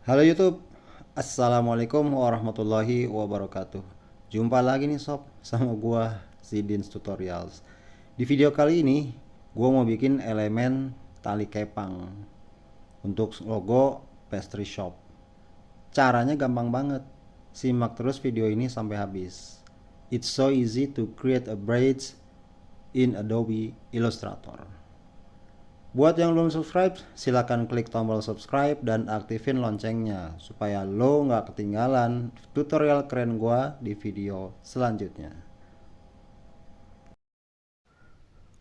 Halo YouTube, Assalamualaikum warahmatullahi wabarakatuh. Jumpa lagi nih sob, sama gua Zidins Tutorials. Di video kali ini, gua mau bikin elemen tali kepang untuk logo pastry shop. Caranya gampang banget. Simak terus video ini sampai habis. It's so easy to create a bridge in Adobe Illustrator. Buat yang belum subscribe, silahkan klik tombol subscribe dan aktifin loncengnya supaya lo nggak ketinggalan tutorial keren gua di video selanjutnya.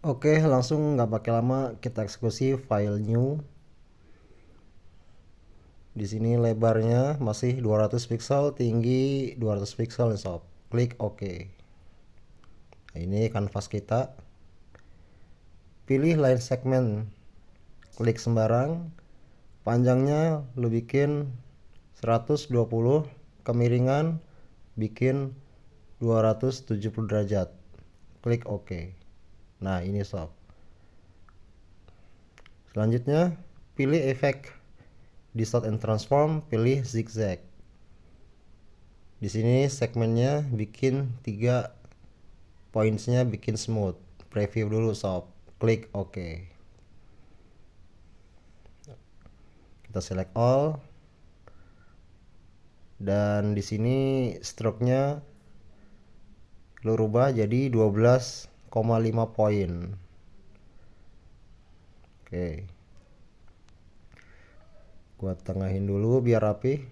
Oke, langsung nggak pakai lama kita eksekusi file new. Di sini lebarnya masih 200 pixel, tinggi 200 pixel nih sob. Klik OK. Nah, ini kanvas kita. Pilih line segment. Klik sembarang. Panjangnya lu bikin 120, kemiringan bikin 270 derajat. Klik OK. Nah, ini sob. Selanjutnya pilih efek distort and transform, pilih zigzag. Di sini segmennya bikin 3 pointsnya bikin smooth. Preview dulu sob. Klik OK. Kita select all. Dan di sini stroke-nya lu rubah jadi 12,5 poin. Oke. Gua tengahin dulu biar rapi.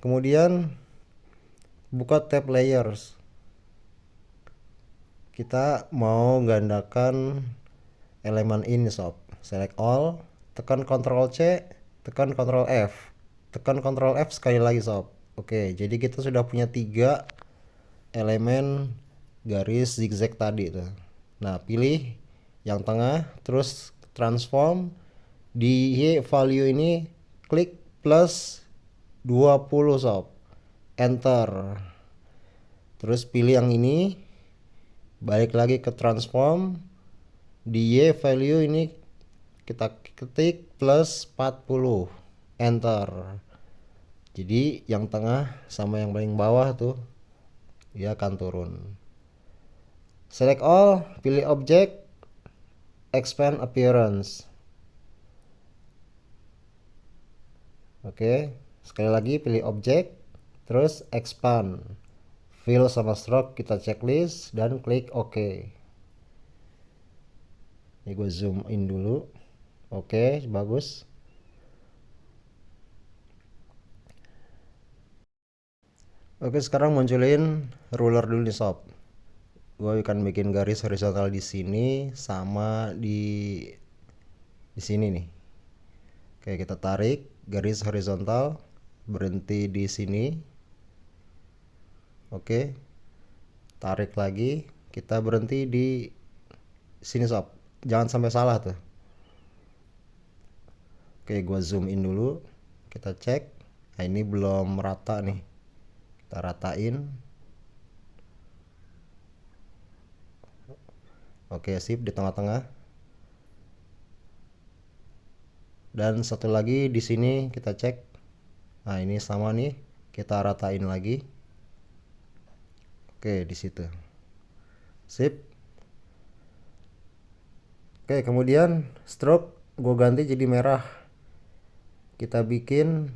Kemudian buka tab layers. Kita mau gandakan elemen ini sob. Select all, tekan Ctrl C, tekan Ctrl F, tekan Ctrl F sekali lagi sob. Oke, jadi kita sudah punya 3 elemen garis zigzag tadi tuh. Nah, pilih yang tengah, terus transform. Di Y value ini klik plus 20 sob. Enter. Terus pilih yang ini, balik lagi ke transform. Di Y value ini kita ketik plus 40. Enter. Jadi yang tengah sama yang paling bawah tuh dia akan turun. Select all, pilih object, expand appearance. Oke, sekali lagi pilih object, terus expand. Fill sama stroke kita checklist dan klik OK. Ini gue zoom in dulu. Oke, bagus. Oke, sekarang munculin ruler dulu nih sob. Gue akan bikin garis horizontal di sini sama di sini nih. Oke, kita tarik garis horizontal, berhenti di sini. Oke, tarik lagi, kita berhenti di sini sob. Jangan sampai salah tuh. Oke, gue zoom in dulu, kita cek. Nah, ini belum rata nih, kita ratain. Oke, sip, di tengah-tengah. Dan satu lagi di sini kita cek. Nah, ini sama nih, kita ratain lagi. Oke, di situ. Sip. Oke, kemudian stroke gue ganti jadi merah. Kita bikin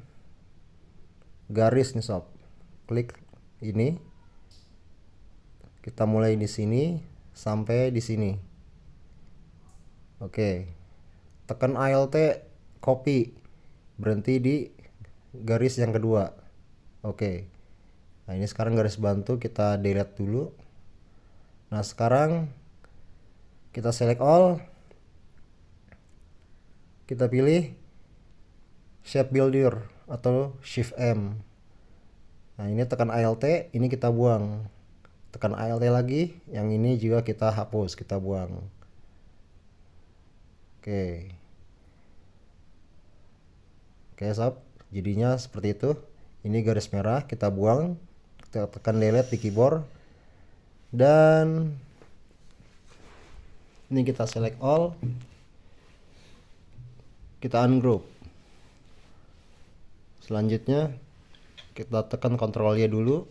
garis nih sob. Klik ini. Kita mulai di sini sampai di sini. Oke. Tekan Alt copy. Berhenti di garis yang kedua. Oke. Nah, ini sekarang garis bantu kita delete dulu. Nah, sekarang kita select all. Kita pilih shape builder atau shift M. Nah, ini tekan Alt, ini kita buang. Tekan Alt lagi, yang ini juga kita hapus, kita buang. Oke. Oke sob, jadinya seperti itu. Ini garis merah, kita buang. Kita tekan delete di keyboard. Dan ini kita select all. Kita ungroup. Selanjutnya kita tekan Ctrl Y dulu.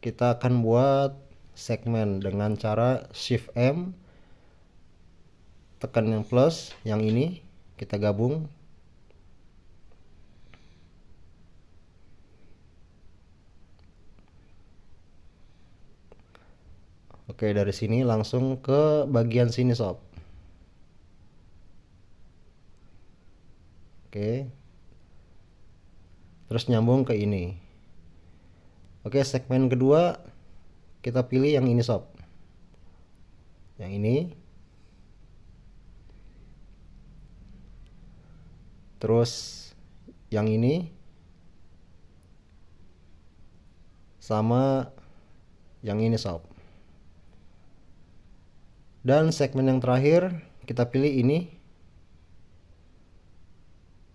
Kita akan buat segmen dengan cara Shift M, tekan yang plus, yang ini kita gabung. Oke, dari sini langsung ke bagian sini sob. Oke, terus nyambung ke ini. Oke, segmen kedua kita pilih yang ini sob, yang ini. Terus yang ini sama yang ini sob. Dan segmen yang terakhir kita pilih ini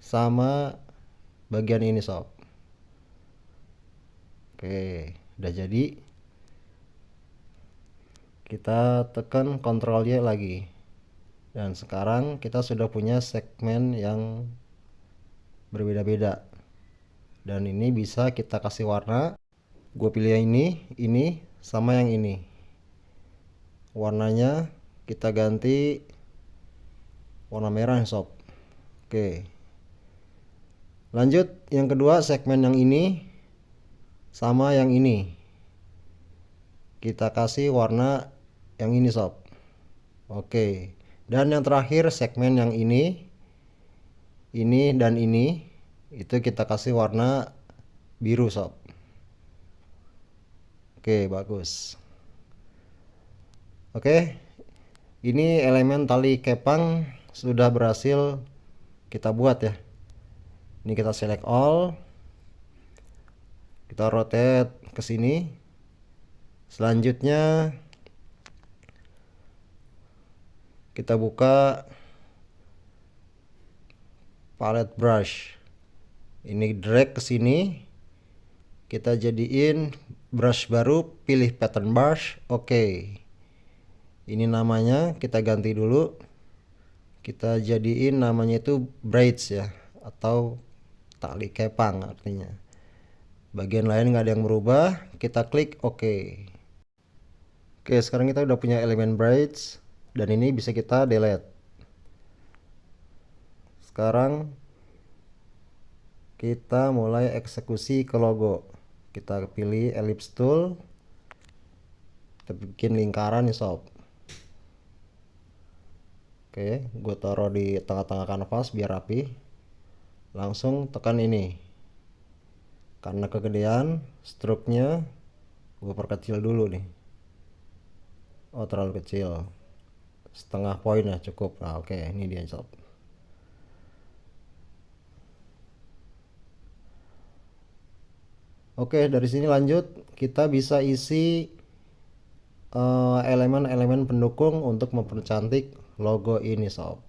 sama bagian ini sob. Oke, udah jadi. Kita tekan Ctrl Y lagi. Dan sekarang kita sudah punya segmen yang berbeda-beda. Dan ini bisa kita kasih warna. Gue pilih yang ini sama yang ini. Warnanya kita ganti warna merah sob. Oke. Lanjut yang kedua, segmen yang ini sama yang ini. Kita kasih warna yang ini sob. Oke. Dan yang terakhir segmen yang ini dan ini itu kita kasih warna biru sob. Oke, bagus. Oke, ini elemen tali kepang sudah berhasil kita buat ya. Ini kita select all, kita rotate ke sini. Selanjutnya kita buka palette brush. Ini drag ke sini. Kita jadiin brush baru, pilih pattern brush. Oke. Ini namanya kita ganti dulu. Kita jadiin namanya itu braids ya, atau tali kepang artinya. Bagian lain nggak ada yang berubah. Kita klik oke. Oke, sekarang kita udah punya elemen braids dan ini bisa kita delete. Sekarang kita mulai eksekusi ke logo. Kita pilih ellipse tool. Kita bikin lingkaran nih sob. Oke, gue taruh di tengah-tengah kanvas biar rapi. Langsung tekan ini. Karena kegedean, stroke-nya gue perkecil dulu nih. Oh, terlalu kecil. Setengah poin ya cukup. Nah, oke, ini dia sob. Oke, dari sini lanjut. Kita bisa isi elemen-elemen pendukung untuk mempercantik logo ini sob.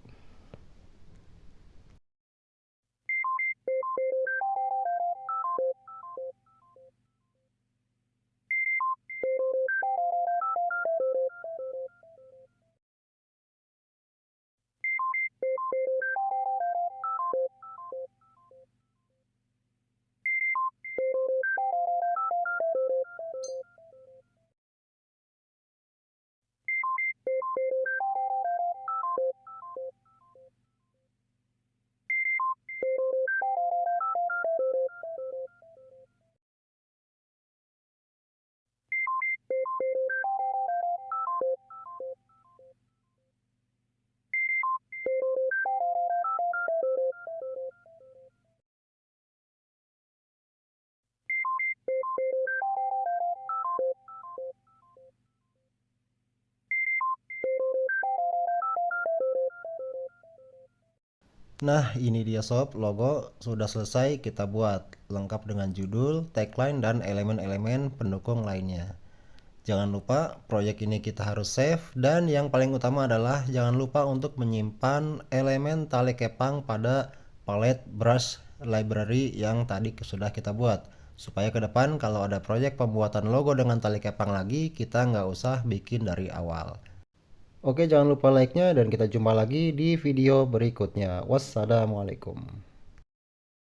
Nah, ini dia sob, logo sudah selesai kita buat, lengkap dengan judul, tagline, dan elemen-elemen pendukung lainnya. Jangan lupa proyek ini kita harus save, dan yang paling utama adalah jangan lupa untuk menyimpan elemen tali kepang pada palette brush library yang tadi sudah kita buat, supaya ke depan kalau ada proyek pembuatan logo dengan tali kepang lagi, kita nggak usah bikin dari awal. Oke, jangan lupa like-nya dan kita jumpa lagi di video berikutnya. Wassalamualaikum.